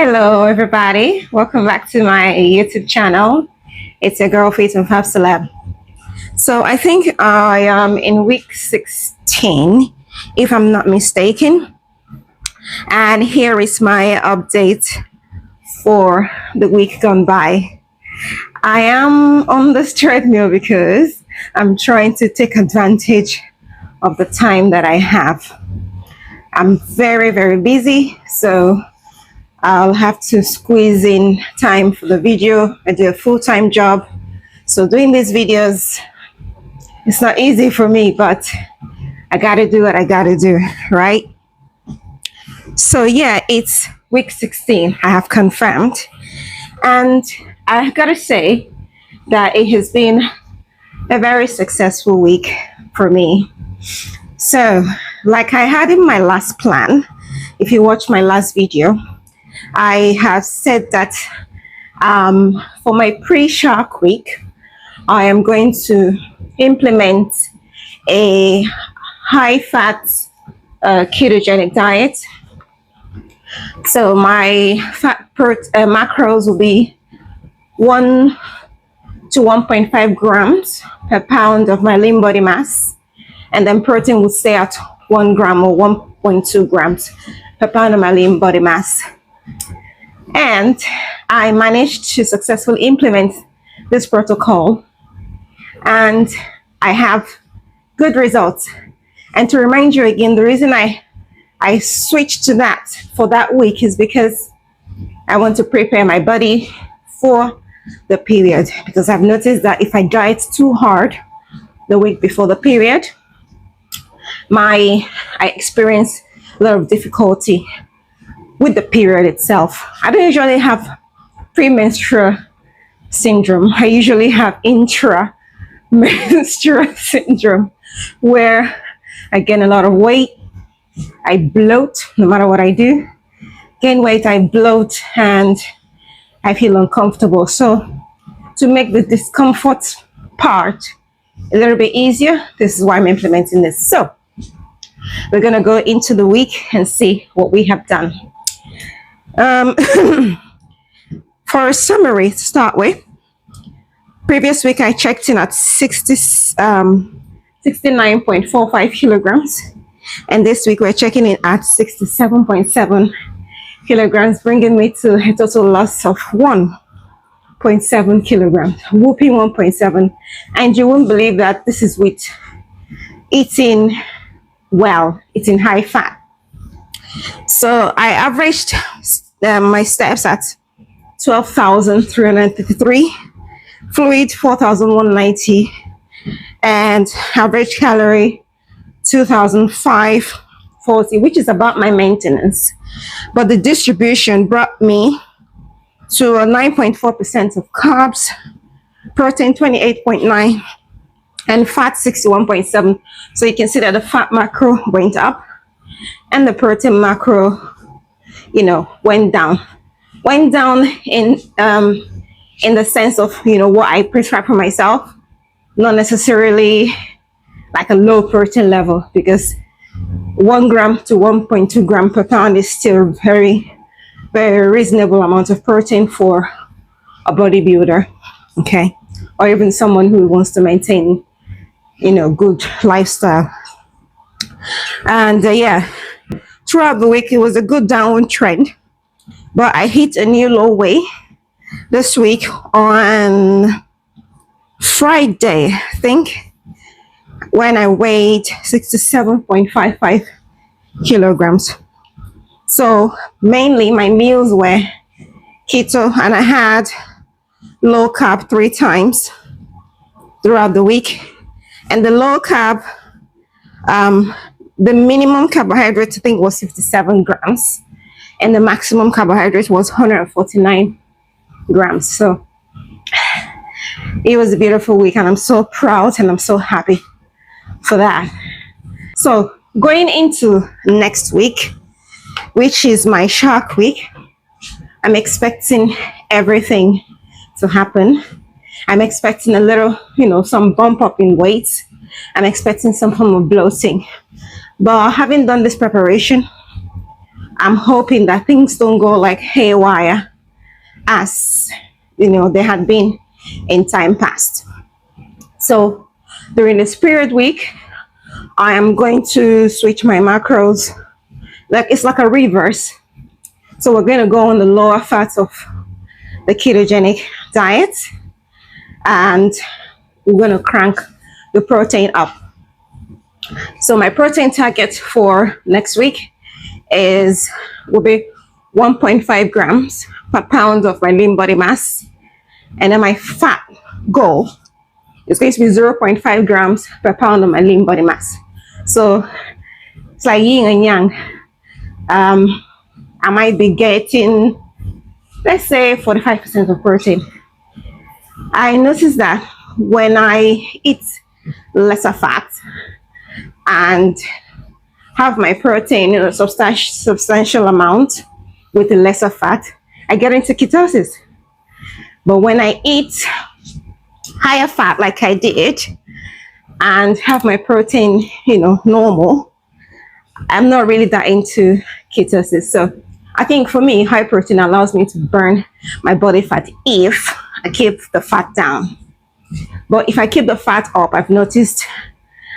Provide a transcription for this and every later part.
Hello everybody, welcome back to my YouTube channel. It's your girl Faith and Fab Celeb. So I think I am in week 16 if I'm not mistaken, and here is my update for the week gone by. I am on this treadmill because I'm trying to take advantage of the time that I have. I'm very busy, so I'll have to squeeze in time for the video. I do a full-time job, so doing these videos, it's not easy for me, but I gotta do what I gotta do, right? So yeah, it's week 16, I have confirmed, and I gotta say that it has been a very successful week for me. So like I had in my last plan, if you watch my last video, I have said that for my pre-Shark Week, I am going to implement a high-fat ketogenic diet. So my fat macros will be 1 to 1.5 grams per pound of my lean body mass, and then protein will stay at 1 gram or 1.2 grams per pound of my lean body mass. And I managed to successfully implement this protocol, and I have good results. And to remind you again, the reason I switched to that for that week is because I want to prepare my body for the period, because I've noticed that if I diet too hard the week before the period, I experience a lot of difficulty with the period itself. I don't usually have premenstrual syndrome. I usually have intra-menstrual syndrome, where I gain a lot of weight, I bloat no matter what I do, gain weight, I bloat, and I feel uncomfortable. So to make the discomfort part a little bit easier, this is why I'm implementing this. So we're gonna go into the week and see what we have done. For a summary to start with, previous week I checked in at 69.45 kilograms, and this week we're checking in at 67.7 kilograms, bringing me to a total loss of 1.7 kilograms, whooping 1.7. And you won't believe that this is with eating well, eating high fat. So I averaged my steps at 12,333, fluid 4,190, and average calorie 2,540, which is about my maintenance. But the distribution brought me to a 9.4% of carbs, protein 28.9, and fat 61.7. So you can see that the fat macro went up and the protein macro, went down in the sense of, what I prescribe for myself, not necessarily like a low protein level, because 1 gram to 1.2 gram per pound is still very reasonable amount of protein for a bodybuilder, okay, or even someone who wants to maintain, good lifestyle. And yeah, throughout the week it was a good downward trend, but I hit a new low weight this week on Friday, I think, when I weighed 67.55 kilograms. So mainly my meals were keto, and I had low carb 3 times throughout the week. And the low carb, the minimum carbohydrate I think was 57 grams, and the maximum carbohydrate was 149 grams. So it was a beautiful week, and I'm so proud and I'm so happy for that. So going into next week, which is my Shark Week, I'm expecting everything to happen. I'm expecting a little, some bump up in weight. I'm expecting some form of bloating. But having done this preparation, I'm hoping that things don't go like haywire as they had been in time past. So during the spirit week, I am going to switch my macros. Like it's like a reverse. So we're going to go on the lower fats of the ketogenic diet, and we're going to crank the protein up. So my protein target for next week will be 1.5 grams per pound of my lean body mass, and then my fat goal is going to be 0.5 grams per pound of my lean body mass. So it's like yin and yang. I might be getting, let's say, 45% of protein. I noticed that when I eat lesser fat and have my protein in a substantial amount with the lesser fat, I get into ketosis. But when I eat higher fat like I did and have my protein, normal, I'm not really that into ketosis. So I think for me, high protein allows me to burn my body fat if I keep the fat down. But if I keep the fat up, I've noticed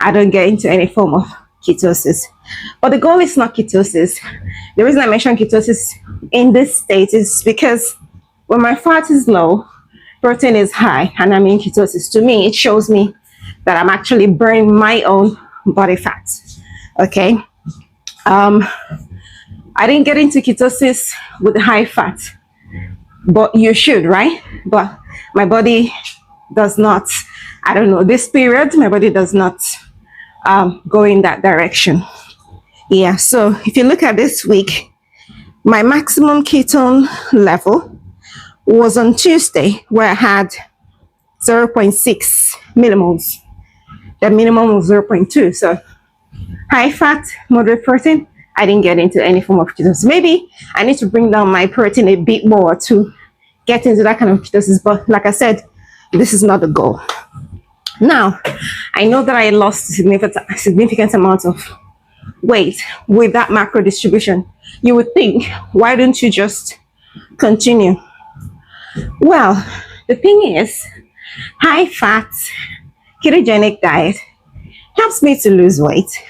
I don't get into any form of ketosis. But the goal is not ketosis. The reason I mention ketosis in this state is because when my fat is low, protein is high, and I'm in ketosis. To me, it shows me that I'm actually burning my own body fat. Okay. I didn't get into ketosis with high fat, but you should, right? But my body does not, I don't know, this period, my body does not go in that direction. Yeah, so if you look at this week, my maximum ketone level was on Tuesday, where I had 0.6 millimoles. The minimum was 0.2. So high fat, moderate protein, I didn't get into any form of ketosis. Maybe I need to bring down my protein a bit more to get into that kind of ketosis. But like I said, this is not the goal. Now, I know that I lost significant amount of weight with that macro distribution. You would think, why don't you just continue? Well, the thing is, high fat ketogenic diet helps me to lose weight,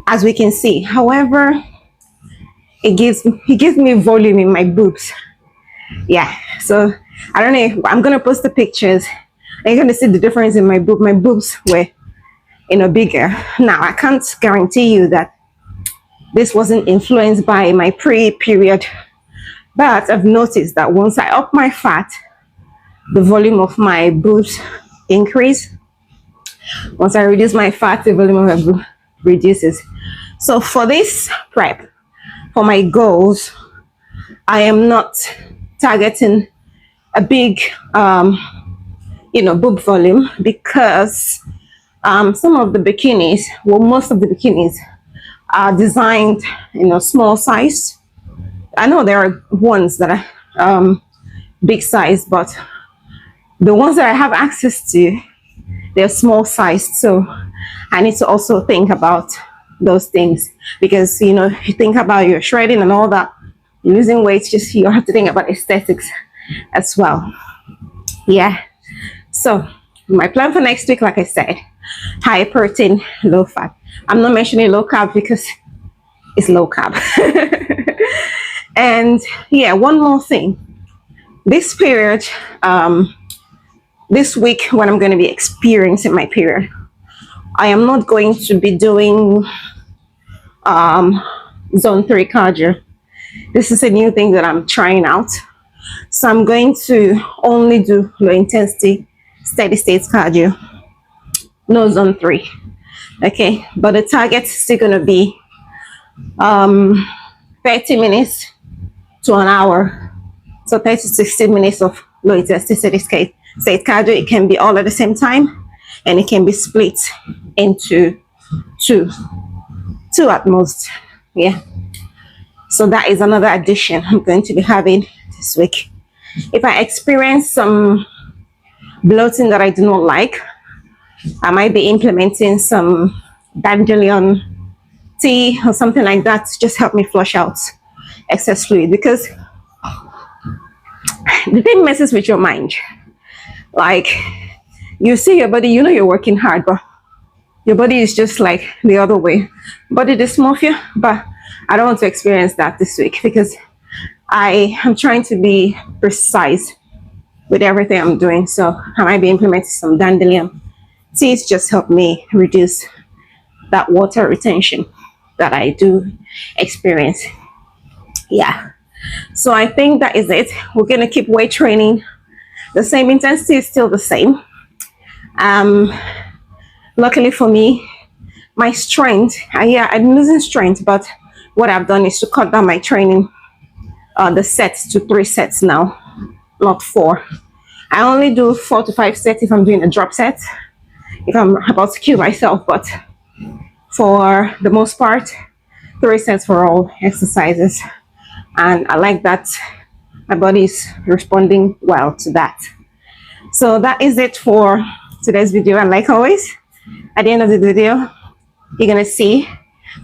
as we can see. However, it gives me volume in my boobs. Yeah, so I don't know, I'm gonna post the pictures and you're gonna see the difference in my boob. My boobs were bigger. Now I can't guarantee you that this wasn't influenced by my pre-period, but I've noticed that once I up my fat, the volume of my boobs increase. Once I reduce my fat, the volume of my boob reduces. So for this prep, for my goals, I am not targeting a big boob volume, because some of the bikinis, most of the bikinis are designed small size. I know there are ones that are big size, but the ones that I have access to, they're small sized. So I need to also think about those things, because you think about your shredding and all that, losing weight, you have to think about aesthetics as well. Yeah, so my plan for next week, like I said, high protein, low fat. I'm not mentioning low carb because it's low carb. And yeah, one more thing, this period, this week when I'm going to be experiencing my period, I am not going to be doing zone 3 cardio. This is a new thing that I'm trying out. So I'm going to only do low intensity steady state cardio, no zone 3. Okay, but the target is still going to be 30 minutes to an hour. So 30 to 60 minutes of low intensity steady state cardio. It can be all at the same time, and it can be split into two at most. Yeah, so that is another addition I'm going to be having this week. If I experience some bloating that I do not like, I might be implementing some dandelion tea or something like that to just help me flush out excess fluid, because the thing messes with your mind. Like, you see your body, you know you're working hard, but your body is just like the other way. Body dysmorphia, but I don't want to experience that this week, because I am trying to be precise with everything I'm doing. So I might be implementing some dandelion teas, just help me reduce that water retention that I do experience. Yeah. So I think that is it. We're going to keep weight training. The same intensity is still the same. Luckily for me, my strength, I'm losing strength, but what I've done is to cut down my training, the sets to 3 sets now, not 4. I only do 4 to 5 sets if I'm doing a drop set, if I'm about to kill myself, but for the most part, 3 sets for all exercises. And I like that my body is responding well to that. So that is it for today's video. And like always, at the end of the video, you're gonna see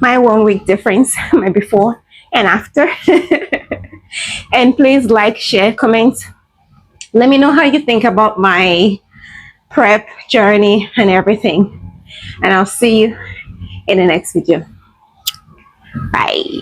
my 1 week difference, my before and after. And please like, share, comment. Let me know how you think about my prep journey and everything. And I'll see you in the next video. Bye.